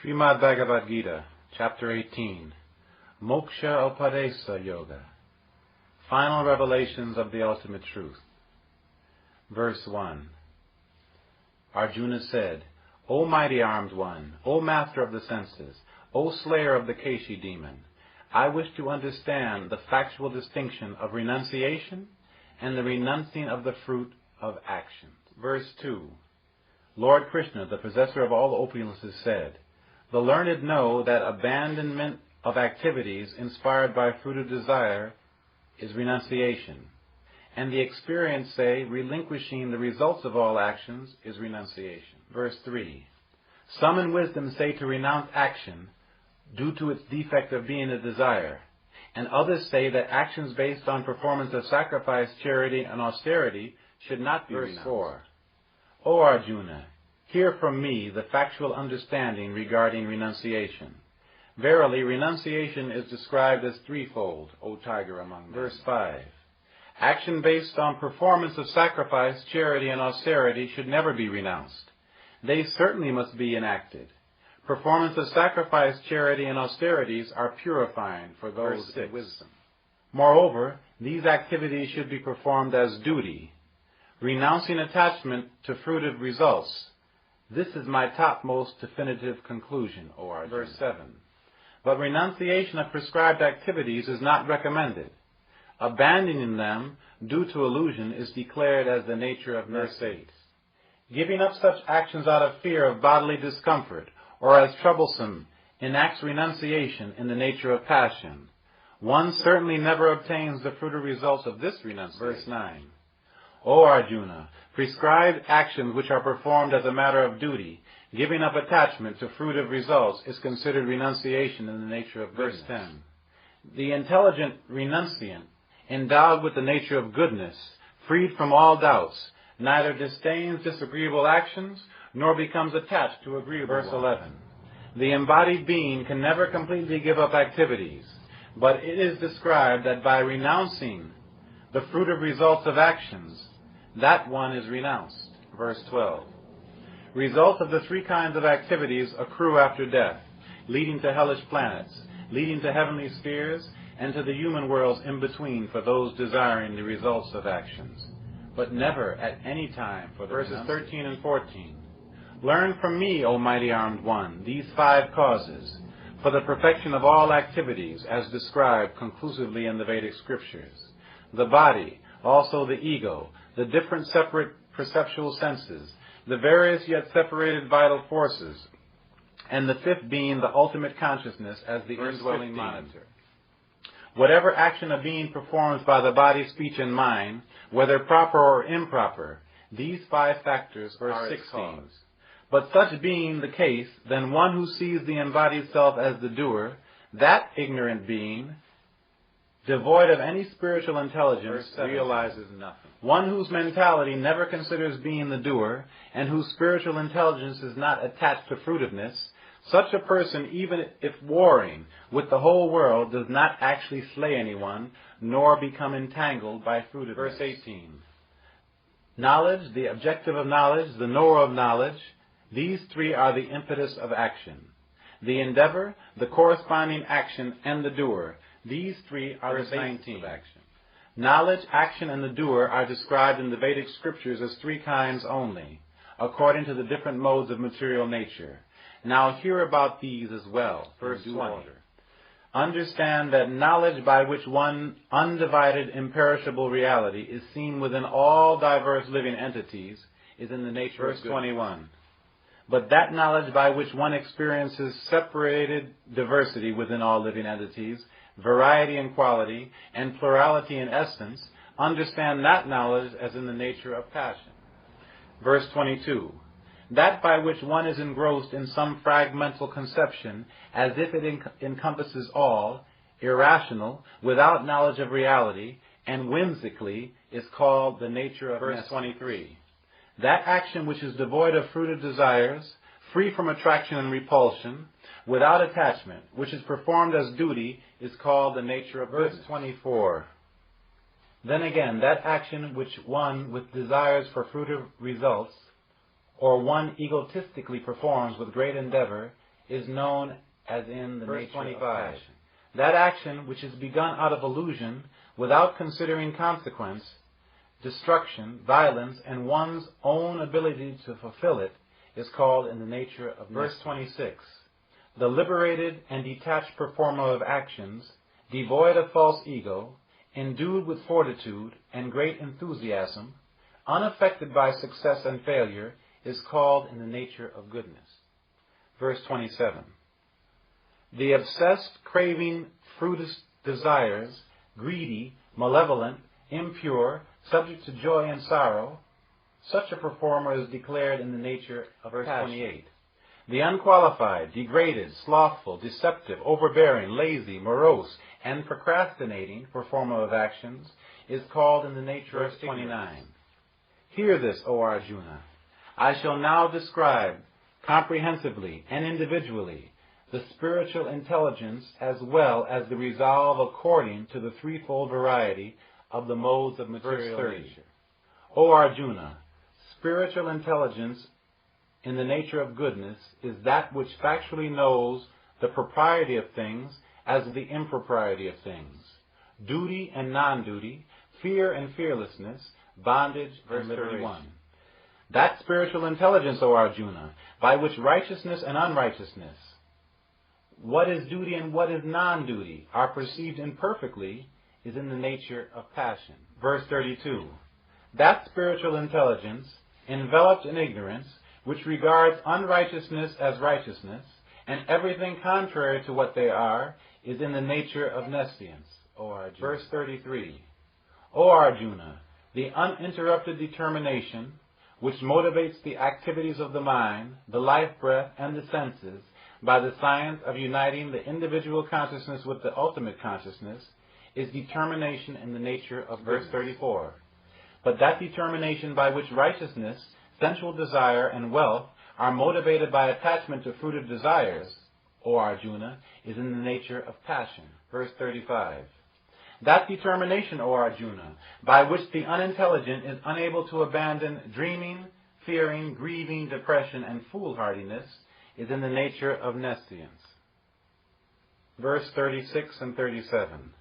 MadBhagavad Gita, Chapter-18, Moksha Upadesa Yoga, Final Revelations of the Ultimate Truth. Verse 1. Arjuna said, O mighty armed one, O master of the senses, O slayer of the Keshi demon, I wish to understand the factual distinction of renunciation and the renouncing of the fruit of actions. Verse 2. Lord Krishna, the possessor of all opulences, said, The learned know that abandonment of activities inspired by fruit of desire is renunciation, and the experienced say relinquishing the results of all actions is renunciation. Verse 3. Some in wisdom say to renounce action due to its defect of being a desire, and others say that actions based on performance of sacrifice, charity, and austerity should not be renounced. Verse 4. O Arjuna, hear from me the factual understanding regarding renunciation. Verily, renunciation is described as threefold, O tiger among men. Verse 5. Action based on performance of sacrifice, charity, and austerity should never be renounced. They certainly must be enacted. Performance of sacrifice, charity, and austerities are purifying for those in wisdom. Moreover, these activities should be performed as duty, renouncing attachment to fruitive results. This is my topmost definitive conclusion, O Arjuna. Verse 7. But renunciation of prescribed activities is not recommended. Abandoning them due to illusion is declared as the nature of mercy. Verse 8. Giving up such actions out of fear of bodily discomfort or as troublesome enacts renunciation in the nature of passion. One certainly never obtains the fruitive results of this renunciation. Verse 9. O Arjuna, prescribed actions which are performed as a matter of duty, giving up attachment to fruitive results, is considered renunciation in the nature of goodness. Verse 10. The intelligent renunciant, endowed with the nature of goodness, freed from all doubts, neither disdains disagreeable actions, nor becomes attached to agreeable ones. Verse 11. The embodied being can never completely give up activities, but it is described that by renouncing the fruitive results of actions, that one is renounced. Verse 12. Results of the three kinds of activities accrue after death, leading to hellish planets, leading to heavenly spheres, and to the human worlds in between for those desiring the results of actions, but never at any time for the Verses 13 and 14. Learn from me, O mighty armed one, these five causes, for the perfection of all activities, as described conclusively in the Vedic scriptures. The body, also the ego, the different separate perceptual senses, the various yet separated vital forces, and the fifth being the ultimate consciousness as the indwelling monitor. Whatever action a being performs by the body, speech, and mind, whether proper or improper, these five factors are its cause. But such being the case, then one who sees the embodied self as the doer, that ignorant being, devoid of any spiritual intelligence, realizes nothing. One whose mentality never considers being the doer, and whose spiritual intelligence is not attached to fruitiveness, such a person, even if warring with the whole world, does not actually slay anyone, nor become entangled by fruitiveness. Verse 18. Knowledge, the objective of knowledge, the knower of knowledge, these three are the impetus of action. The endeavor, the corresponding action, and the doer, these three are the basis of action. Knowledge, action, and the doer are described in the Vedic scriptures as three kinds only, according to the different modes of material nature. Now hear about these as well. Verse 20. Understand that knowledge by which one undivided imperishable reality is seen within all diverse living entities is in the nature of goodness. Verse 21. But that knowledge by which one experiences separated diversity within all living entities, variety in quality, and plurality in essence, understand that knowledge as in the nature of passion. Verse 22. That by which one is engrossed in some fragmental conception, as if it encompasses all, irrational, without knowledge of reality, and whimsically, is called the nature of Verse 23. That action which is devoid of fruitive desires, free from attraction and repulsion, without attachment, which is performed as duty, is called the nature of goodness. Verse 24. Then again, that action which one with desires for fruitive results, or one egotistically performs with great endeavor, is known as in the nature 25. Of passion. That action which is begun out of illusion, without considering consequence, destruction, violence, and one's own ability to fulfill it, is called in the nature of verse 26. The liberated and detached performer of actions, devoid of false ego, endued with fortitude and great enthusiasm, unaffected by success and failure, is called in the nature of goodness. Verse 27. The obsessed, craving, fruitless desires, greedy, malevolent, impure, subject to joy and sorrow, such a performer is declared in the nature of verse 28. The unqualified, degraded, slothful, deceptive, overbearing, lazy, morose, and procrastinating performer of actions is called in the nature of 29. Hear this, O Arjuna. I shall now describe comprehensively and individually the spiritual intelligence as well as the resolve according to the threefold variety of the modes of material nature. O Arjuna, spiritual intelligence in the nature of goodness is that which factually knows the propriety of things as the impropriety of things, duty and non-duty, fear and fearlessness, bondage and liberation. That spiritual intelligence, O Arjuna, by which righteousness and unrighteousness, what is duty and what is non-duty, are perceived imperfectly, is in the nature of passion. Verse 32. That spiritual intelligence, enveloped in ignorance, which regards unrighteousness as righteousness, and everything contrary to what they are, is in the nature of nescience, O Arjuna. Verse 33. O Arjuna, the uninterrupted determination, which motivates the activities of the mind, the life breath, and the senses, by the science of uniting the individual consciousness with the ultimate consciousness, is determination in the nature of verse 34. But that determination by which righteousness, sensual desire, and wealth are motivated by attachment to fruitive desires, O Arjuna, is in the nature of passion. Verse 35. That determination, O Arjuna, by which the unintelligent is unable to abandon dreaming, fearing, grieving, depression, and foolhardiness, is in the nature of nescience. Verse 36 and 37.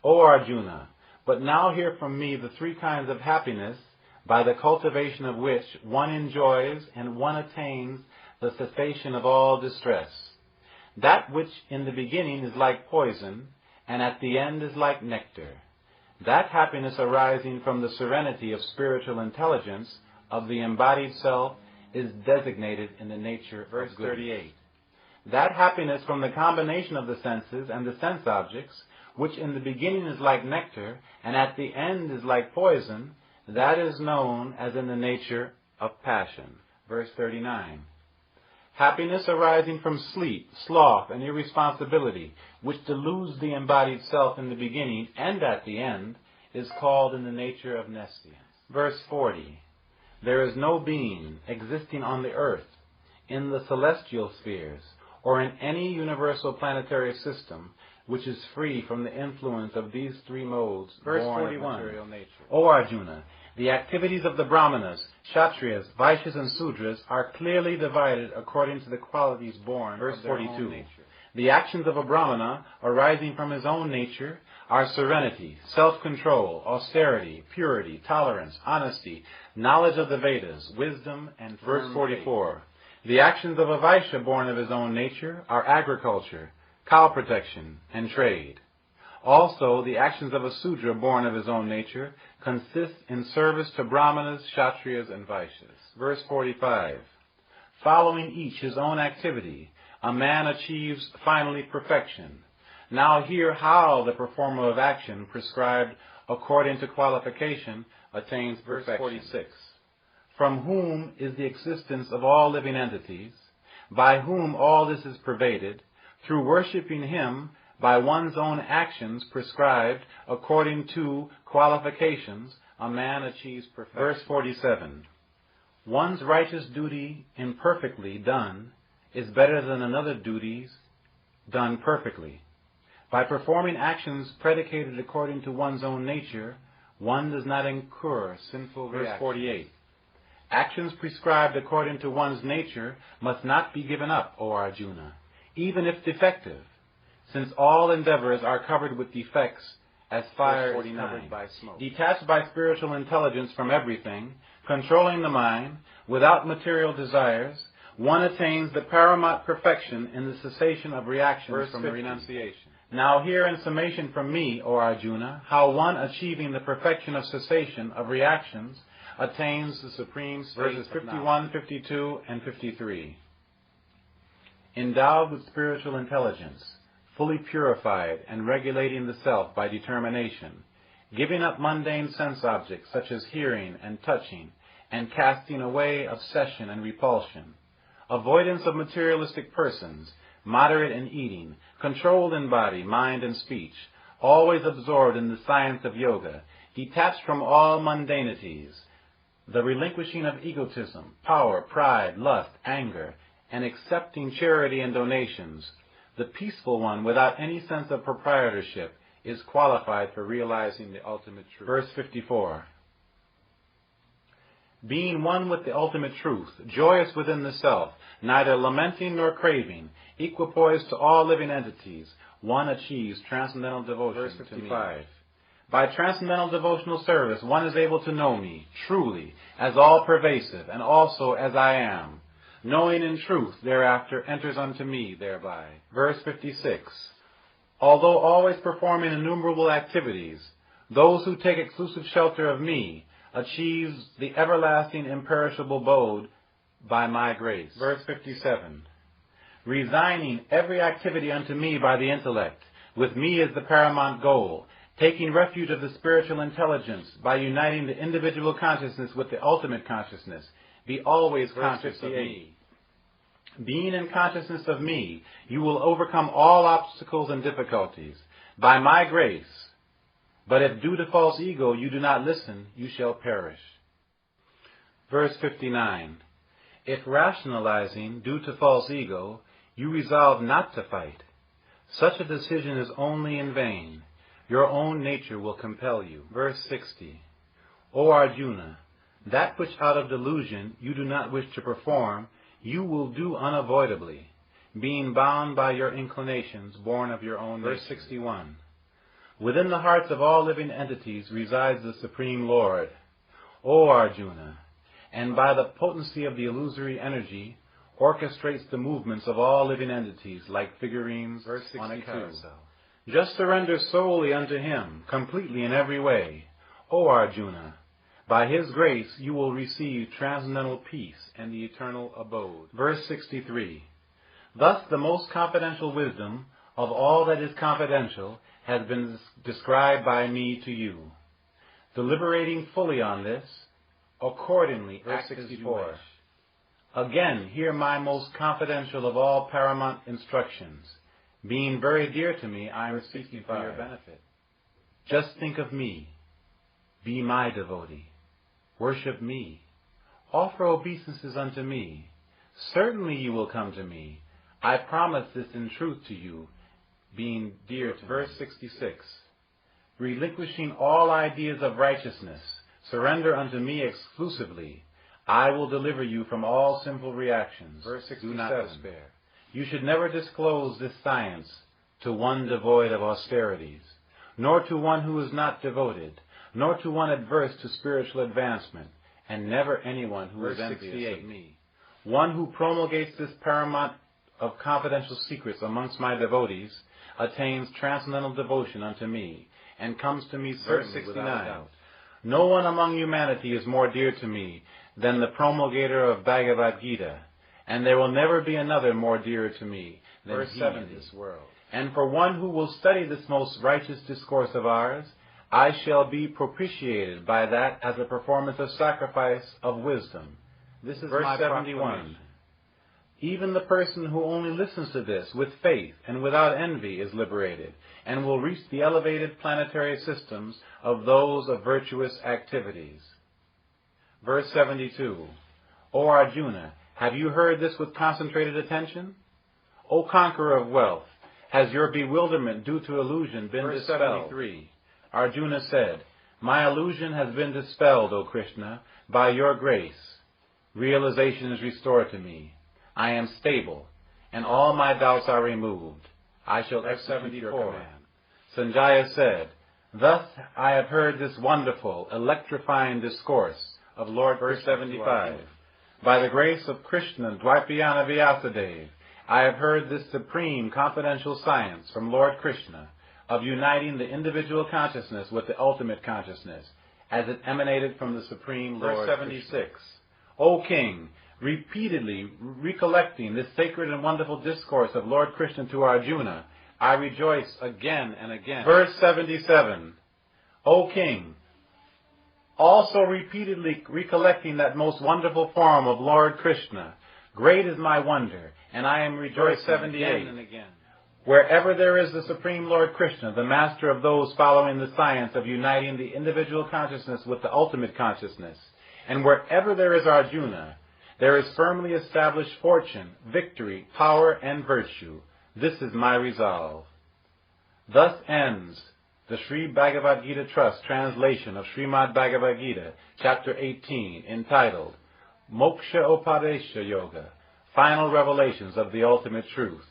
O Arjuna, but now hear from me the three kinds of happiness by the cultivation of which one enjoys and one attains the cessation of all distress. That which in the beginning is like poison, and at the end is like nectar. That happiness arising from the serenity of spiritual intelligence of the embodied self is designated in the nature of verse 38. That happiness from the combination of the senses and the sense objects, which in the beginning is like nectar, and at the end is like poison, that is known as in the nature of passion. Verse 39. Happiness arising from sleep, sloth, and irresponsibility, which deludes the embodied self in the beginning and at the end, is called in the nature of nescience. Verse 40. There is no being existing on the earth, in the celestial spheres, or in any universal planetary system, which is free from the influence of these three modes. Verse 41. Material nature. O Arjuna, the activities of the Brahmanas, Kshatriyas, Vaishyas, and Sudras are clearly divided according to the qualities born verse of their 42. Own nature. The actions of a Brahmana, arising from his own nature, are serenity, self-control, austerity, purity, tolerance, honesty, knowledge of the Vedas, wisdom, and verse 44. The actions of a Vaishya born of his own nature are agriculture, cow protection, and trade. Also, the actions of a Sudra born of his own nature consist in service to Brahmanas, Kshatriyas, and Vaishyas. Verse 45. Following each his own activity, a man achieves finally perfection. Now hear how the performer of action prescribed according to qualification attains perfection. Verse 46. From whom is the existence of all living entities, by whom all this is pervaded, through worshipping him by one's own actions prescribed according to qualifications, a man achieves perfection. Verse 47. One's righteous duty imperfectly done is better than another duties done perfectly. By performing actions predicated according to one's own nature, one does not incur sinful reactions. Verse 48. Actions prescribed according to one's nature must not be given up, O Arjuna, even if defective, since all endeavors are covered with defects as fire is covered by smoke. Detached by spiritual intelligence from everything, controlling the mind, without material desires, one attains the paramount perfection in the cessation of reactions from the renunciation. Now hear in summation from me, O Arjuna, how one achieving the perfection of cessation of reactions attains the supreme state. Verses 51, 52, and 53. Endowed with spiritual intelligence, fully purified and regulating the self by determination, giving up mundane sense objects such as hearing and touching, and casting away obsession and repulsion, avoidance of materialistic persons, moderate in eating, controlled in body, mind, and speech, always absorbed in the science of yoga, detached from all mundanities, the relinquishing of egotism, power, pride, lust, anger, and accepting charity and donations, the peaceful one without any sense of proprietorship is qualified for realizing the ultimate truth. Verse 54. Being one with the ultimate truth, joyous within the self, neither lamenting nor craving, equipoised to all living entities, one achieves transcendental devotion. Verse 55. By transcendental devotional service, one is able to know me, truly, as all-pervasive, and also as I am. Knowing in truth, thereafter, enters unto me thereby. Verse 56. Although always performing innumerable activities, those who take exclusive shelter of me achieves the everlasting imperishable abode by my grace. Verse 57. Resigning every activity unto me by the intellect, with me as the paramount goal, taking refuge of the spiritual intelligence by uniting the individual consciousness with the ultimate consciousness, be always conscious of me. Being in consciousness of me, you will overcome all obstacles and difficulties by my grace. But if due to false ego you do not listen, you shall perish. Verse 59. If rationalizing due to false ego, you resolve not to fight, such a decision is only in vain. Your own nature will compel you. Verse 60. O Arjuna, that which out of delusion you do not wish to perform, you will do unavoidably, being bound by your inclinations, born of your own nature. Verse 61. Within the hearts of all living entities resides the Supreme Lord, O Arjuna, and by the potency of the illusory energy orchestrates the movements of all living entities like figurines on a carousel. Just surrender solely unto him, completely in every way, O Arjuna. By his grace you will receive transcendental peace and the eternal abode. Verse 63. Thus the most confidential wisdom of all that is confidential has been described by me to you. Deliberating fully on this, accordingly act as you wish. Again, hear my most confidential of all paramount instructions. Being very dear to me, I am speaking for your benefit. Just think of me. Be my devotee. Worship me. Offer obeisances unto me. Certainly you will come to me. I promise this in truth to you, being dear to me. Verse 66. Relinquishing all ideas of righteousness, surrender unto me exclusively. I will deliver you from all sinful reactions. Verse 67. Do not despair. You should never disclose this science to one devoid of austerities, nor to one who is not devoted, nor to one adverse to spiritual advancement, and never anyone who is envious of me. One who promulgates this paramount of confidential secrets amongst my devotees attains transcendental devotion unto me, and comes to me certainly without doubt. No one among humanity is more dear to me than the promulgator of Bhagavad Gita, and there will never be another more dear to me than he in this world. And for one who will study this most righteous discourse of ours, I shall be propitiated by that as a performance of sacrifice of wisdom. This is verse 71. Even the person who only listens to this with faith and without envy is liberated, and will reach the elevated planetary systems of those of virtuous activities. Verse 72. O Arjuna, have you heard this with concentrated attention? O conqueror of wealth, has your bewilderment due to illusion been dispelled? Verse 73. Arjuna said, my illusion has been dispelled, O Krishna, by your grace. Realization is restored to me. I am stable, and all my doubts are removed. I shall execute your command. Sanjaya said, thus I have heard this wonderful, electrifying discourse of Lord Verse 75. By the grace of Krishna Dvaipayana Vyasadeva, I have heard this supreme confidential science from Lord Krishna of uniting the individual consciousness with the ultimate consciousness, as it emanated from the Supreme Lord. Verse 76. Krishna. O King, repeatedly recollecting this sacred and wonderful discourse of Lord Krishna to Arjuna, I rejoice again and again. Verse 77. O King, also repeatedly recollecting that most wonderful form of Lord Krishna, great is my wonder, and I am rejoicing again and again. Wherever there is the Supreme Lord Krishna, the master of those following the science of uniting the individual consciousness with the ultimate consciousness, and wherever there is Arjuna, there is firmly established fortune, victory, power, and virtue. This is my resolve. Thus ends the Sri Bhagavad Gita Trust translation of MadBhagavad Gita, Chapter 18, entitled Moksha Upadesha Yoga, Final Revelations of the Ultimate Truth.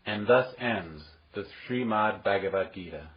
And thus ends the Srimad Bhagavad Gita.